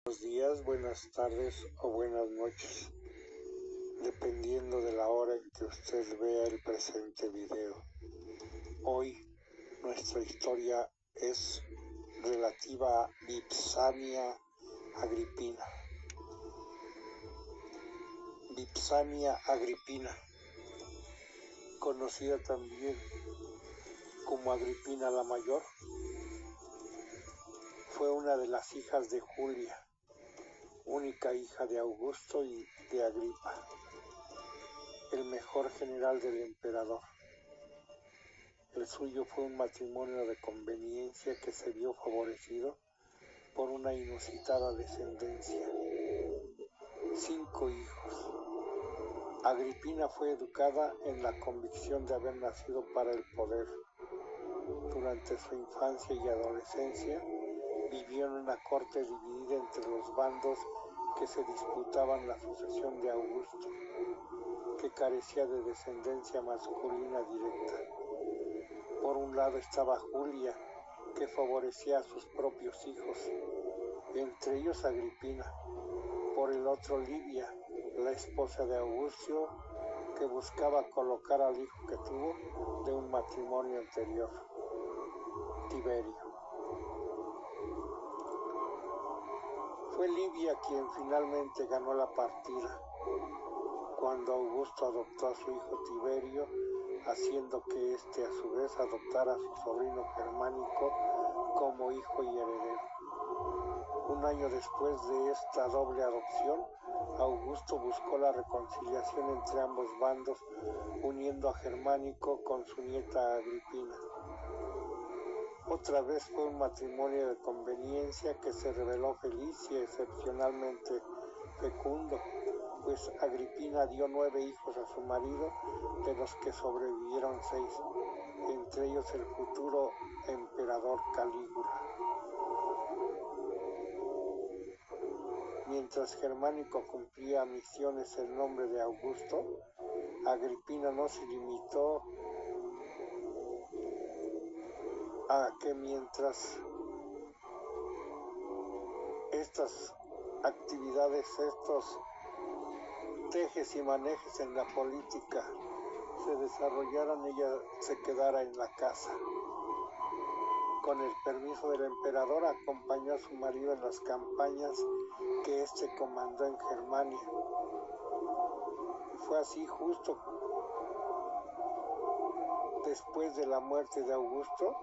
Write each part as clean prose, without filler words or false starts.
Buenos días, buenas tardes o buenas noches, dependiendo de la hora en que usted vea el presente video. Hoy nuestra historia es relativa a Vipsania Agrippina. Vipsania Agrippina, conocida también como Agripina la Mayor, fue una de las hijas de Julia, única hija de Augusto y de Agripa, el mejor general del emperador. El suyo fue un matrimonio de conveniencia que se vio favorecido por una inusitada descendencia. 5 hijos. Agripina fue educada en la convicción de haber nacido para el poder. Durante su infancia y adolescencia vivió en una corte dividida entre los bandos que se disputaban la sucesión de Augusto, que carecía de descendencia masculina directa. Por un lado estaba Julia, que favorecía a sus propios hijos, entre ellos Agripina. Por el otro Livia, la esposa de Augusto, que buscaba colocar al hijo que tuvo de un matrimonio anterior, Tiberio. Fue Livia quien finalmente ganó la partida, cuando Augusto adoptó a su hijo Tiberio, haciendo que éste a su vez adoptara a su sobrino Germánico como hijo y heredero. Un año después de esta doble adopción, Augusto buscó la reconciliación entre ambos bandos, uniendo a Germánico con su nieta Agripina. Otra vez fue un matrimonio de conveniencia que se reveló feliz y excepcionalmente fecundo, pues Agripina dio 9 hijos a su marido, de los que sobrevivieron 6, entre ellos el futuro emperador Calígula. Mientras Germánico cumplía misiones en nombre de Augusto, Agripina no se limitó a que mientras estas actividades, estos tejes y manejes en la política se desarrollaran, ella se quedara en la casa. Con el permiso del emperador, acompañó a su marido en las campañas que éste comandó en Germania. Fue así justo después de la muerte de Augusto,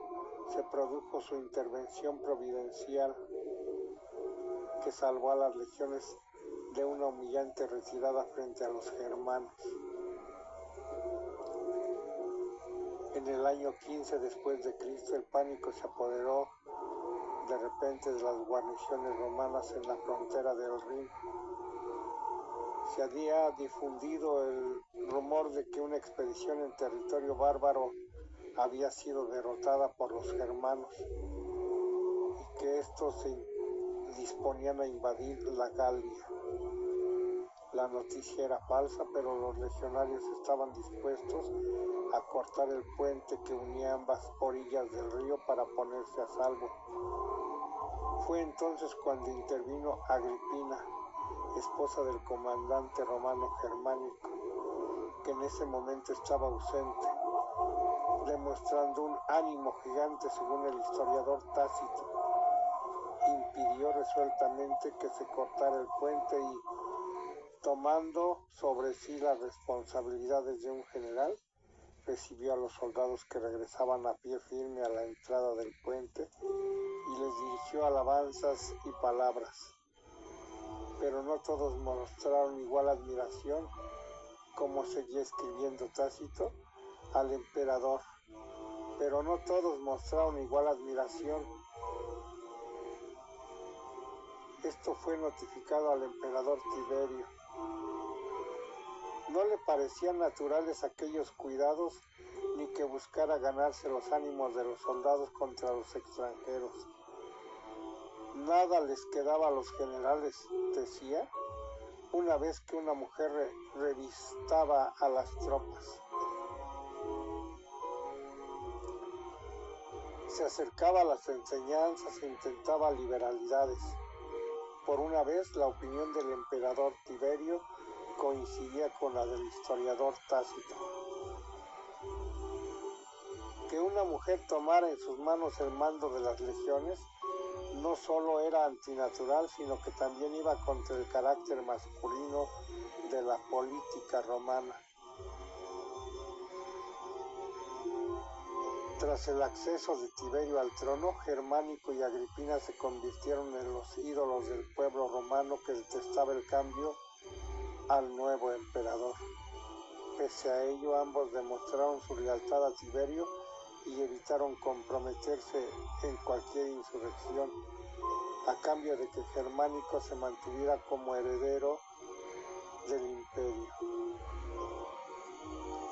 se produjo su intervención providencial que salvó a las legiones de una humillante retirada frente a los germanos. En el año 15 después de Cristo, el pánico se apoderó de repente de las guarniciones romanas en la frontera del Rin. Se había difundido el rumor de que una expedición en territorio bárbaro había sido derrotada por los germanos y que estos se disponían a invadir la Galia. La noticia era falsa, pero los legionarios estaban dispuestos a cortar el puente que unía ambas orillas del río para ponerse a salvo. Fue entonces cuando intervino Agripina, esposa del comandante romano Germánico, que en ese momento estaba ausente, demostrando un ánimo gigante según el historiador Tácito. Impidió resueltamente que se cortara el puente y, tomando sobre sí las responsabilidades de un general, recibió a los soldados que regresaban a pie firme a la entrada del puente y les dirigió alabanzas y palabras. Pero no todos mostraron igual admiración, como seguía escribiendo Tácito, al emperador. Pero no todos mostraron igual admiración. Esto fue notificado al emperador Tiberio. No le parecían naturales aquellos cuidados, ni que buscara ganarse los ánimos de los soldados contra los extranjeros. Nada les quedaba a los generales, decía, una vez que una mujer revistaba a las tropas. Se acercaba a las enseñanzas e intentaba liberalidades. Por una vez, la opinión del emperador Tiberio coincidía con la del historiador Tácito. Que una mujer tomara en sus manos el mando de las legiones no solo era antinatural, sino que también iba contra el carácter masculino de la política romana. Tras el acceso de Tiberio al trono, Germánico y Agripina se convirtieron en los ídolos del pueblo romano que detestaba el cambio al nuevo emperador. Pese a ello, ambos demostraron su lealtad a Tiberio y evitaron comprometerse en cualquier insurrección, a cambio de que Germánico se mantuviera como heredero del imperio.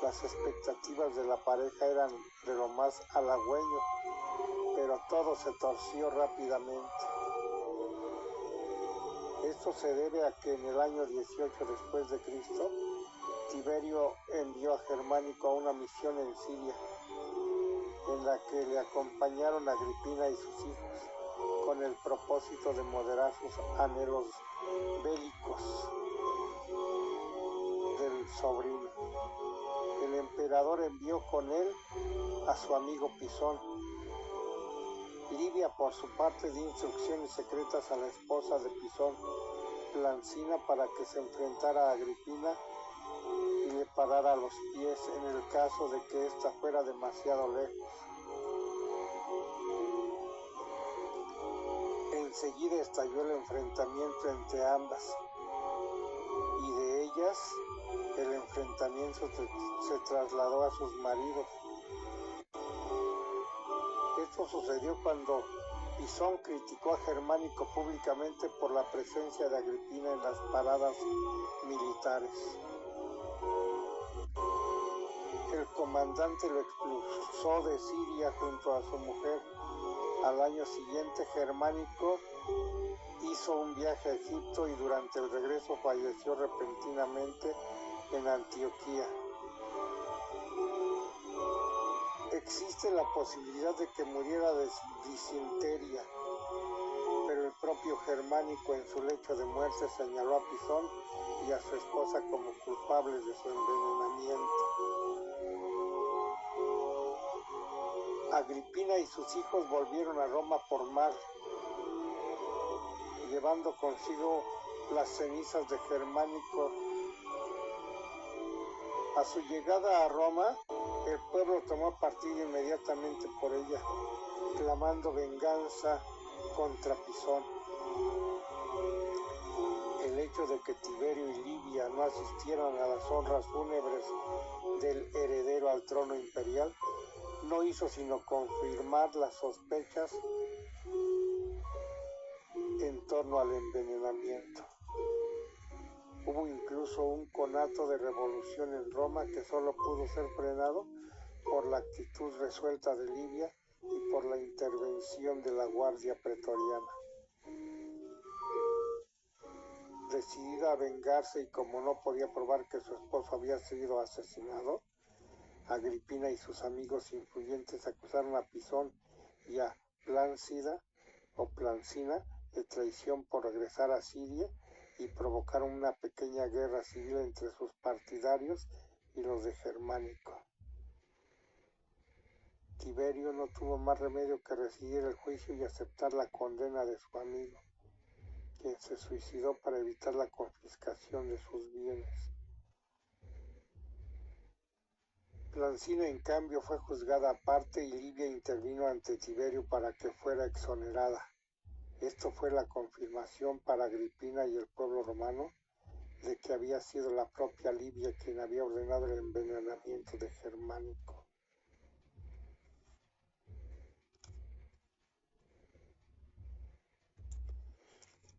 Las expectativas de la pareja eran de lo más halagüeño, pero todo se torció rápidamente. Esto se debe a que en el año 18 después de Cristo, Tiberio envió a Germánico a una misión en Siria, en la que le acompañaron Agripina y sus hijos, con el propósito de moderar sus anhelos bélicos del sobrino. El emperador envió con él a su amigo Pisón. Livia, por su parte, dio instrucciones secretas a la esposa de Pisón, Plancina, para que se enfrentara a Agripina y le parara los pies en el caso de que ésta fuera demasiado lejos. Enseguida estalló el enfrentamiento entre ambas, y de ellas el enfrentamiento se trasladó a sus maridos. Esto sucedió cuando Pisón criticó a Germánico públicamente por la presencia de Agripina en las paradas militares. El comandante lo expulsó de Siria junto a su mujer. Al año siguiente, Germánico hizo un viaje a Egipto y durante el regreso falleció repentinamente en Antioquía. Existe la posibilidad de que muriera de disentería, pero el propio Germánico en su lecho de muerte señaló a Pisón y a su esposa como culpables de su envenenamiento. Agripina y sus hijos volvieron a Roma por mar, llevando consigo las cenizas de Germánico. A su llegada a Roma, el pueblo tomó partido inmediatamente por ella, clamando venganza contra Pisón. El hecho de que Tiberio y Livia no asistieran a las honras fúnebres del heredero al trono imperial no hizo sino confirmar las sospechas en torno al envenenamiento. Hubo incluso un conato de revolución en Roma que solo pudo ser frenado por la actitud resuelta de Livia y por la intervención de la Guardia Pretoriana. Decidida a vengarse y como no podía probar que su esposo había sido asesinado, Agripina y sus amigos influyentes acusaron a Pisón y a Plancina de traición por regresar a Siria y provocaron una pequeña guerra civil entre sus partidarios y los de Germánico. Tiberio no tuvo más remedio que recibir el juicio y aceptar la condena de su amigo, quien se suicidó para evitar la confiscación de sus bienes. Plancina, en cambio, fue juzgada aparte y Livia intervino ante Tiberio para que fuera exonerada. Esto fue la confirmación para Agripina y el pueblo romano de que había sido la propia Livia quien había ordenado el envenenamiento de Germánico.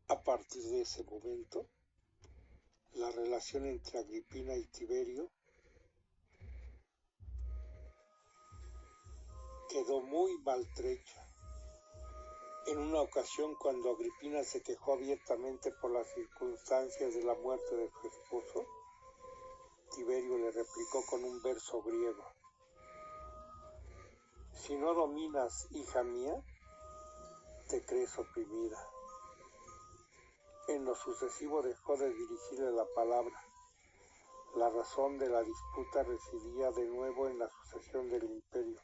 A partir de ese momento, la relación entre Agripina y Tiberio quedó muy maltrecha. En una ocasión, cuando Agripina se quejó abiertamente por las circunstancias de la muerte de su esposo, Tiberio le replicó con un verso griego: si no dominas, hija mía, te crees oprimida. lo sucesivo dejó de dirigirle la palabra. La razón de la disputa residía de nuevo en la sucesión del imperio.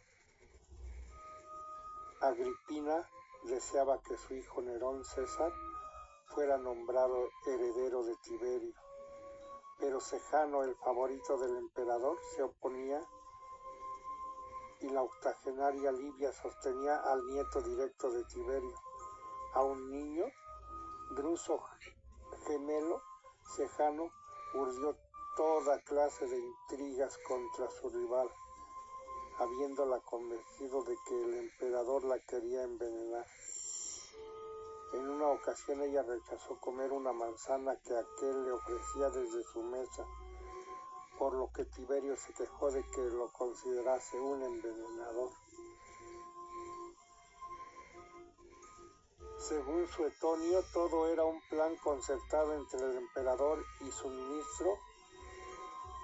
Agripina deseaba que su hijo Nerón César fuera nombrado heredero de Tiberio, pero Sejano, el favorito del emperador, se oponía y la octogenaria Livia sostenía al nieto directo de Tiberio, a un niño, Druso gemelo. Sejano urdió toda clase de intrigas contra su rival, habiéndola convencido de que el emperador la quería envenenar. En una ocasión ella rechazó comer una manzana que aquel le ofrecía desde su mesa, por lo que Tiberio se quejó de que lo considerase un envenenador. Según Suetonio, todo era un plan concertado entre el emperador y su ministro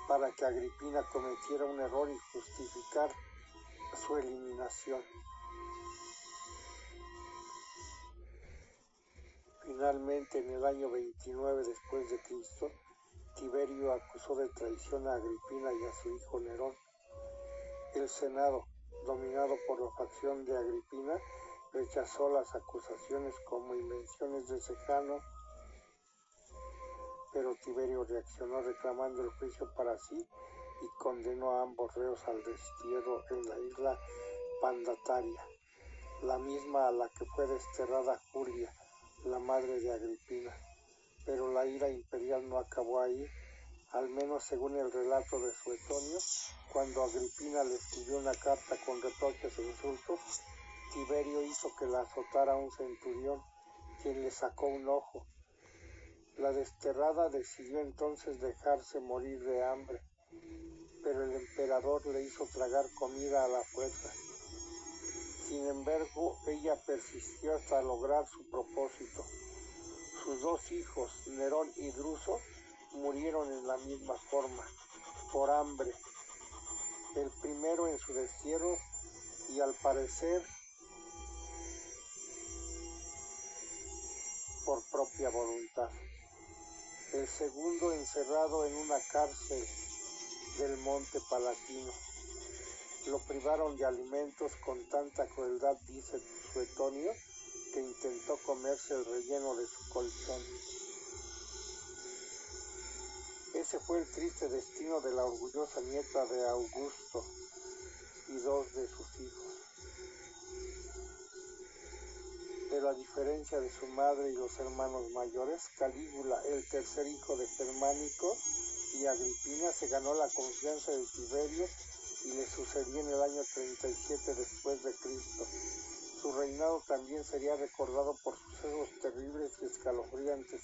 para que Agripina cometiera un error y justificar su eliminación. Finalmente, en el año 29 después de Cristo, Tiberio acusó de traición a Agripina y a su hijo Nerón. El Senado, dominado por la facción de Agripina, rechazó las acusaciones como invenciones de Sejano, pero Tiberio reaccionó reclamando el juicio para sí y condenó a ambos reos al destierro en la isla Pandataria, la misma a la que fue desterrada Julia, la madre de Agripina. Pero la ira imperial no acabó ahí, al menos según el relato de Suetonio. Cuando Agripina le escribió una carta con reproches e insultos, Tiberio hizo que la azotara un centurión, quien le sacó un ojo. La desterrada decidió entonces dejarse morir de hambre, pero el emperador le hizo tragar comida a la fuerza. Sin embargo, ella persistió hasta lograr su propósito. Sus dos hijos, Nerón y Druso, murieron en la misma forma, por hambre. El primero en su destierro y al parecer por propia voluntad. El segundo encerrado en una cárcel del Monte Palatino. Lo privaron de alimentos con tanta crueldad, dice Suetonio, que intentó comerse el relleno de su colchón. Ese fue el triste destino de la orgullosa nieta de Augusto y dos de sus hijos. Pero a diferencia de su madre y los hermanos mayores, Calígula, el tercer hijo de Germánico y Agripina, se ganó la confianza de Tiberio y le sucedió en el año 37 después de Cristo. Su reinado también sería recordado por sucesos terribles y escalofriantes,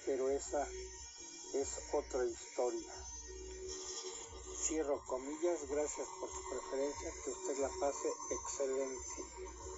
pero esa es otra historia. Cierro comillas, gracias por su preferencia, que usted la pase excelente.